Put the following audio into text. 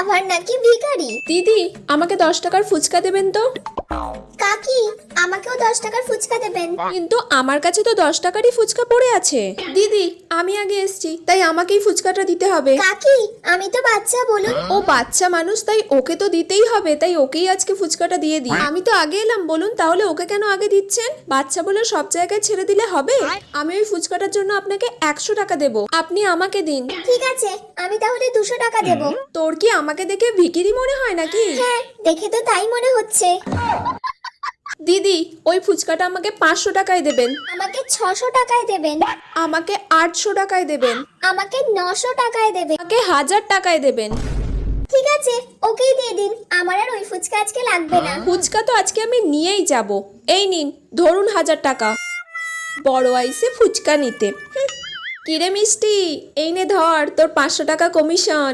লাভার নাকি ভিখারি? দিদি, আমাকে 10 টাকার ফুচকা দেবেন তো। কাকি, আমাকেও 10 টাকার ফুচকা দেবেন। কিন্তু আমার কাছে তো 10 টাকারই ফুচকা পড়ে আছে। দিদি, আমি আগে এসেছি, তাই আমাকেই ফুচকাটা দিতে হবে। কাকি, আমি তো বাচ্চা, বলুন। ও বাচ্চা মানুষ, তাই ওকে তো দিতেই হবে, তাই ওকেই আজকে ফুচকাটা দিয়ে দিই। আমি তো আগে এলাম, বলুন তাহলে ওকে কেন আগে দিচ্ছেন? বাচ্চা বলে সব জায়গায় ছেড়ে দিলে হবে? আমি ওই ফুচকাটার জন্য আপনাকে 100 টাকা দেব, আপনি আমাকে দিন। ঠিক আছে, আমি তাহলে 200 টাকা দেব। তোর কি আমাকে দেখে ভিখিরি মনে হয় নাকি? হ্যাঁ, দেখে তো তাই মনে হচ্ছে। দিদি, ওই ফুচকাটা আমাকে 500 টাকায় দেবেন। আমাকে 600 টাকায় দেবেন। আমাকে 800 টাকায় দেবেন। আমাকে 900 টাকায় দেবেন। আমাকে 1000 টাকায় দেবেন। ঠিক আছে, ওকেই দিয়ে দিন। আমার আর ওই ফুচকা আজকে লাগবে না। ফুচকা তো আজকে আমি নিয়েই যাব। এই নিন, ধরুন 1000 টাকা। বড় আইসে ফুচকা নিতে। কিরে মিষ্টি, এই নে ধর তোর 500 টাকা কমিশন।